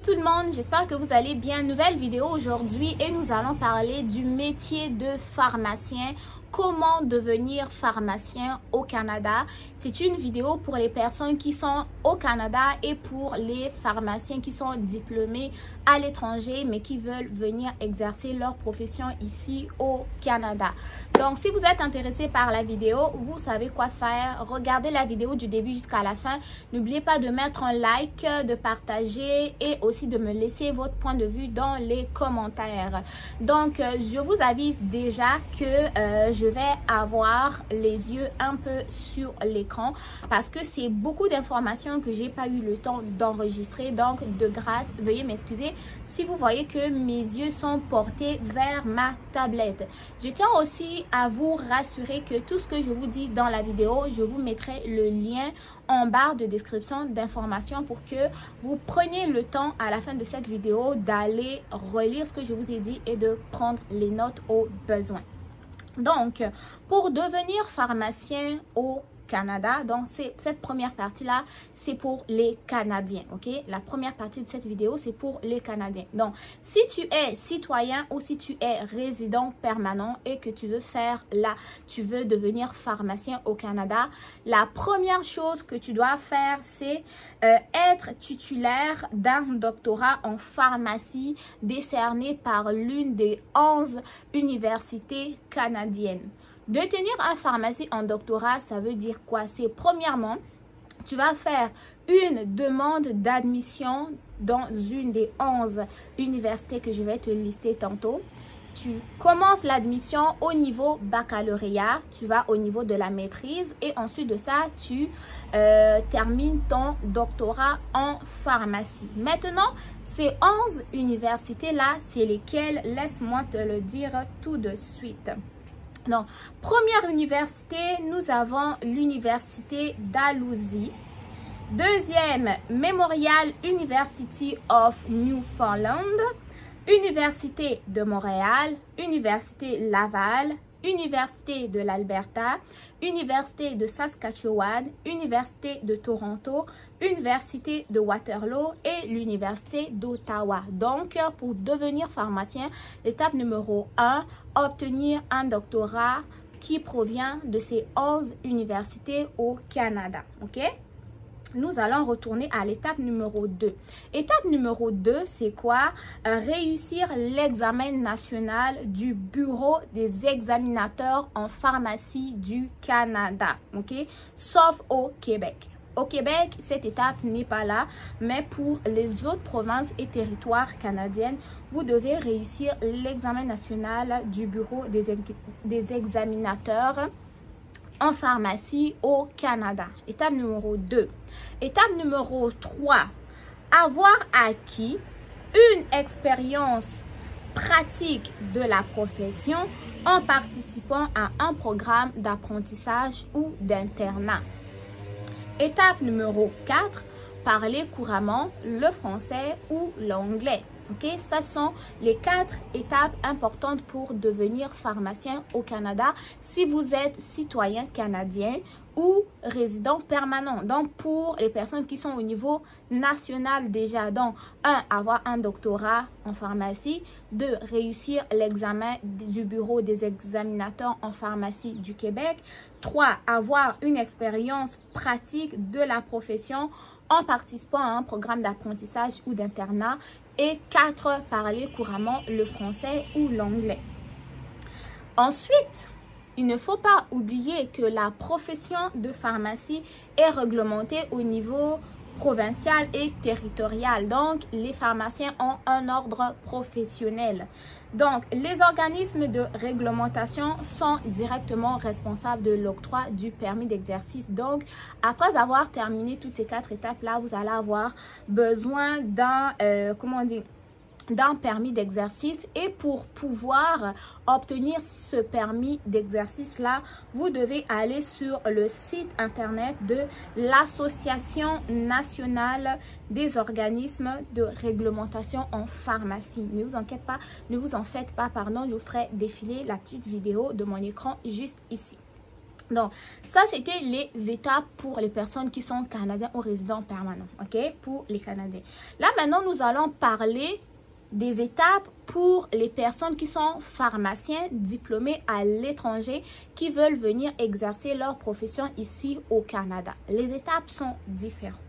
tout le monde, j'espère que vous allez bien. Nouvelle vidéo aujourd'hui et nous allons parler du métier de pharmacien. Comment devenir pharmacien au Canada. C'est une vidéo pour les personnes qui sont au Canada et pour les pharmaciens qui sont diplômés à l'étranger mais qui veulent venir exercer leur profession ici au Canada. Donc, si vous êtes intéressé par la vidéo, vous savez quoi faire. Regardez la vidéo du début jusqu'à la fin. N'oubliez pas de mettre un like, de partager et aussi de me laisser votre point de vue dans les commentaires. Donc, je vous avise déjà que je vais avoir les yeux un peu sur l'écran parce que c'est beaucoup d'informations que j'ai pas eu le temps d'enregistrer. Donc, de grâce, veuillez m'excuser si vous voyez que mes yeux sont portés vers ma tablette. Je tiens aussi à vous rassurer que tout ce que je vous dis dans la vidéo, je vous mettrai le lien en barre de description d'informations pour que vous preniez le temps à la fin de cette vidéo d'aller relire ce que je vous ai dit et de prendre les notes au besoin. Donc, pour devenir pharmacien au Canada, donc cette première partie-là, c'est pour les Canadiens, ok? La première partie de cette vidéo, c'est pour les Canadiens. Donc, si tu es citoyen ou si tu es résident permanent et que tu veux devenir pharmacien au Canada, la première chose que tu dois faire, c'est être titulaire d'un doctorat en pharmacie décerné par l'une des 11 universités canadiennes. Détenir un pharmacie en doctorat, ça veut dire quoi? C'est premièrement, tu vas faire une demande d'admission dans une des 11 universités que je vais te lister tantôt. Tu commences l'admission au niveau baccalauréat, tu vas au niveau de la maîtrise et ensuite de ça, tu termines ton doctorat en pharmacie. Maintenant, ces 11 universités-là, c'est lesquelles? Laisse-moi te le dire tout de suite. Donc, première université, nous avons l'université Dalhousie. Deuxième, Memorial University of Newfoundland. Université de Montréal, Université Laval, Université de l'Alberta, Université de Saskatchewan, Université de Toronto, Université de Waterloo et l'Université d'Ottawa. Donc, pour devenir pharmacien, l'étape numéro 1, obtenir un doctorat qui provient de ces 11 universités au Canada. OK? Nous allons retourner à l'étape numéro 2. Étape numéro 2, c'est quoi? Réussir l'examen national du Bureau des examinateurs en pharmacie du Canada. OK? Sauf au Québec. Au Québec, cette étape n'est pas là, mais pour les autres provinces et territoires canadiennes, vous devez réussir l'examen national du Bureau des examinateurs en pharmacie au Canada. Étape numéro 2. Étape numéro 3. Avoir acquis une expérience pratique de la profession en participant à un programme d'apprentissage ou d'internat. Étape numéro 4. Parler couramment le français ou l'anglais. Ok, ça sont les 4 étapes importantes pour devenir pharmacien au Canada si vous êtes citoyen canadien ou résident permanent. Donc, pour les personnes qui sont au niveau national déjà, donc, 1, avoir un doctorat en pharmacie, 2, réussir l'examen du Bureau des examinateurs en pharmacie du Québec, 3, avoir une expérience pratique de la profession en participant à un programme d'apprentissage ou d'internat, et 4, parler couramment le français ou l'anglais. Ensuite, il ne faut pas oublier que la profession de pharmacie est réglementée au niveau provincial et territorial. Donc, les pharmaciens ont un ordre professionnel. Donc, les organismes de réglementation sont directement responsables de l'octroi du permis d'exercice. Donc, après avoir terminé toutes ces 4 étapes-là, vous allez avoir besoin d'un, d'un permis d'exercice, et pour pouvoir obtenir ce permis d'exercice là, vous devez aller sur le site internet de l'Association nationale des organismes de réglementation en pharmacie. Ne vous en faites pas, pardon, je vous ferai défiler la petite vidéo de mon écran juste ici. Donc, ça, c'était les étapes pour les personnes qui sont canadiens ou résidents permanents, ok? Pour les Canadiens. Là, maintenant, nous allons parler des étapes pour les personnes qui sont pharmaciens diplômés à l'étranger qui veulent venir exercer leur profession ici au Canada. Les étapes sont différentes.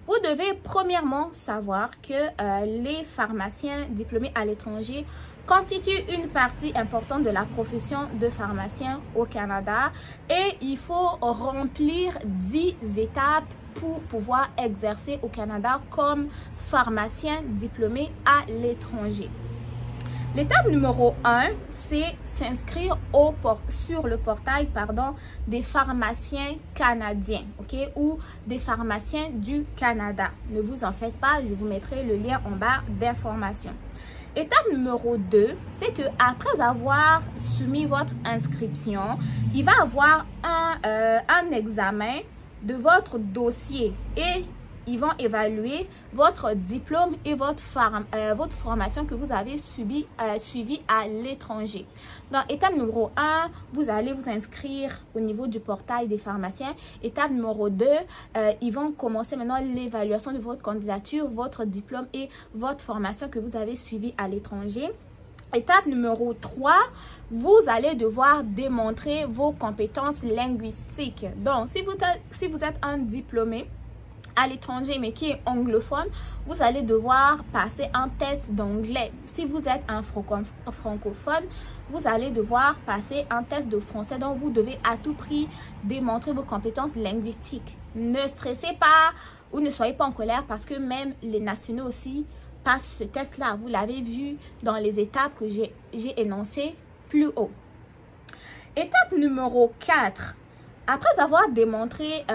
Vous devez premièrement savoir que les pharmaciens diplômés à l'étranger constituent une partie importante de la profession de pharmacien au Canada et il faut remplir 10 étapes pour pouvoir exercer au Canada comme pharmacien diplômé à l'étranger. L'étape numéro 1, c'est s'inscrire sur le portail des pharmaciens canadiens, ok, ou des pharmaciens du Canada. Ne vous en faites pas, je vous mettrai le lien en barre d'information. Étape numéro 2, c'est que après avoir soumis votre inscription, il va y avoir un examen de votre dossier et ils vont évaluer votre diplôme et votre formation que vous avez suivi à l'étranger. Dans étape numéro 1, vous allez vous inscrire au niveau du portail des pharmaciens. Étape numéro 2, ils vont commencer maintenant l'évaluation de votre candidature, votre diplôme et votre formation que vous avez suivi à l'étranger. Étape numéro 3, vous allez devoir démontrer vos compétences linguistiques. Donc, si vous êtes un diplômé à l'étranger mais qui est anglophone, vous allez devoir passer un test d'anglais. Si vous êtes un francophone, vous allez devoir passer un test de français. Donc, vous devez à tout prix démontrer vos compétences linguistiques. Ne stressez pas ou ne soyez pas en colère parce que même les nationaux aussi passent ce test-là. Vous l'avez vu dans les étapes que j'ai énoncées plus haut. Étape numéro 4. Après avoir démontré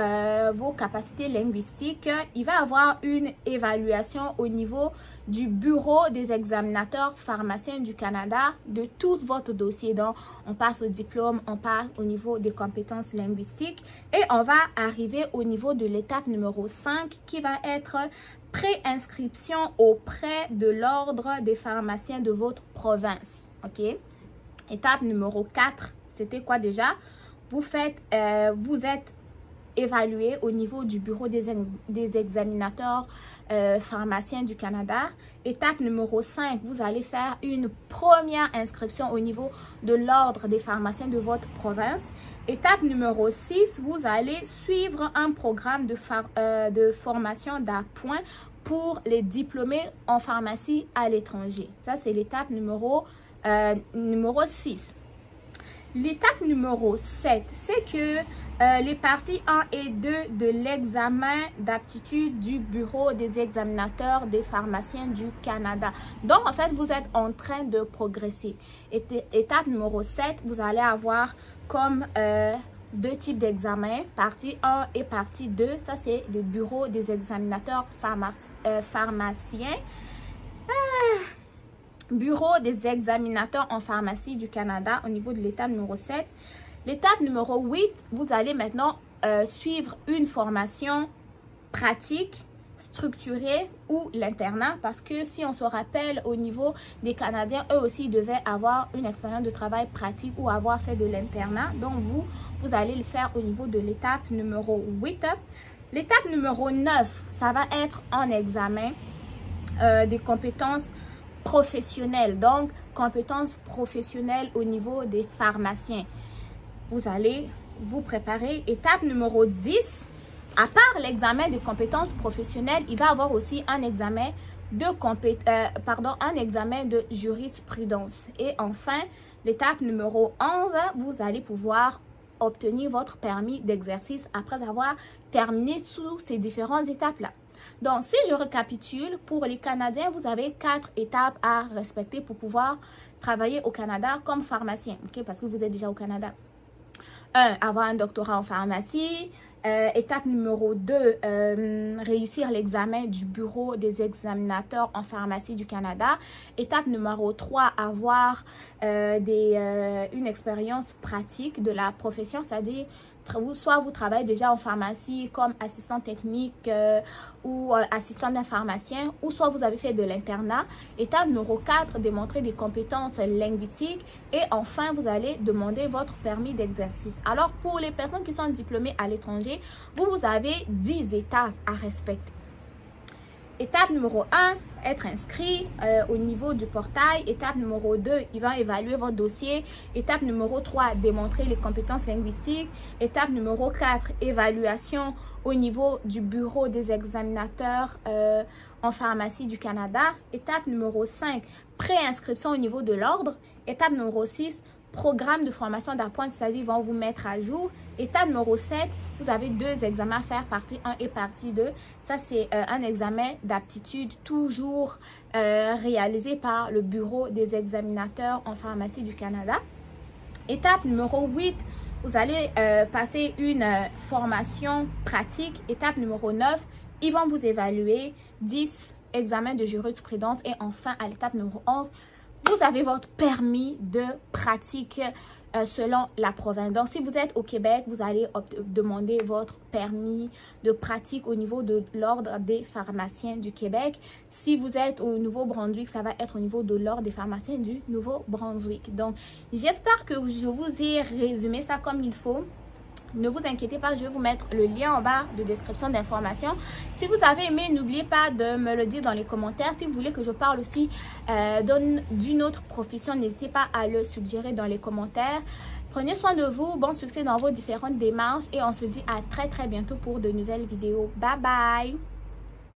vos capacités linguistiques, il va y avoir une évaluation au niveau du bureau des examinateurs pharmaciens du Canada de tout votre dossier. Donc, on passe au diplôme, on passe au niveau des compétences linguistiques et on va arriver au niveau de l'étape numéro 5 qui va être pré-inscription auprès de l'ordre des pharmaciens de votre province. Ok? Étape numéro 4, c'était quoi déjà? Vous êtes évalué au niveau du bureau des examinateurs pharmaciens du Canada. Étape numéro 5, vous allez faire une première inscription au niveau de l'ordre des pharmaciens de votre province. Étape numéro 6, vous allez suivre un programme de formation d'appoint pour les diplômés en pharmacie à l'étranger. Ça, c'est l'étape numéro 6. L'étape numéro 7, c'est que les parties 1 et 2 de l'examen d'aptitude du bureau des examinateurs des pharmaciens du Canada. Donc, en fait, vous êtes en train de progresser. Étape numéro 7, vous allez avoir comme 2 types d'examens, partie 1 et partie 2. Ça, c'est le bureau des examinateurs pharmaciens. Bureau des examinateurs en pharmacie du Canada au niveau de l'étape numéro 7. L'étape numéro 8, vous allez maintenant suivre une formation pratique, structurée ou l'internat parce que si on se rappelle au niveau des Canadiens, eux aussi devaient avoir une expérience de travail pratique ou avoir fait de l'internat. Donc, vous allez le faire au niveau de l'étape numéro 8. L'étape numéro 9, ça va être un examen des compétences professionnelles, donc compétences professionnelles au niveau des pharmaciens. Vous allez vous préparer. Étape numéro 10, à part l'examen des compétences professionnelles, il va y avoir aussi un examen de jurisprudence. Et enfin, l'étape numéro 11, vous allez pouvoir obtenir votre permis d'exercice après avoir terminé sous ces différentes étapes-là. Donc, si je récapitule, pour les Canadiens, vous avez 4 étapes à respecter pour pouvoir travailler au Canada comme pharmacien, okay? Parce que vous êtes déjà au Canada. 1. Avoir un doctorat en pharmacie. Étape numéro 2, réussir l'examen du bureau des examinateurs en pharmacie du Canada. Étape numéro 3, avoir une expérience pratique de la profession, c'est-à-dire soit vous travaillez déjà en pharmacie comme assistant technique ou assistant d'un pharmacien, ou soit vous avez fait de l'internat. Étape numéro 4, démontrer des compétences linguistiques. Et enfin, vous allez demander votre permis d'exercice. Alors, pour les personnes qui sont diplômées à l'étranger, vous avez 10 étapes à respecter. Étape numéro 1, être inscrit au niveau du portail. Étape numéro 2, il va évaluer votre dossier. Étape numéro 3, démontrer les compétences linguistiques. Étape numéro 4, évaluation au niveau du bureau des examinateurs en pharmacie du Canada. Étape numéro 5, préinscription au niveau de l'ordre. Étape numéro 6, programme de formation d'apprenti, c'est-à-dire ils vont vous mettre à jour. Étape numéro 7, vous avez 2 examens à faire, partie 1 et partie 2. Ça, c'est un examen d'aptitude toujours réalisé par le bureau des examinateurs en pharmacie du Canada. Étape numéro 8, vous allez passer une formation pratique. Étape numéro 9, ils vont vous évaluer. 10 examens de jurisprudence. Et enfin, à l'étape numéro 11, vous avez votre permis de pratique selon la province. Donc, si vous êtes au Québec, vous allez demander votre permis de pratique au niveau de l'Ordre des pharmaciens du Québec. Si vous êtes au Nouveau-Brunswick, ça va être au niveau de l'Ordre des pharmaciens du Nouveau-Brunswick. Donc, j'espère que je vous ai résumé ça comme il faut. Ne vous inquiétez pas, je vais vous mettre le lien en bas de description d'information. Si vous avez aimé, n'oubliez pas de me le dire dans les commentaires. Si vous voulez que je parle aussi d'une autre profession, n'hésitez pas à le suggérer dans les commentaires. Prenez soin de vous, bon succès dans vos différentes démarches et on se dit à très bientôt pour de nouvelles vidéos. Bye bye!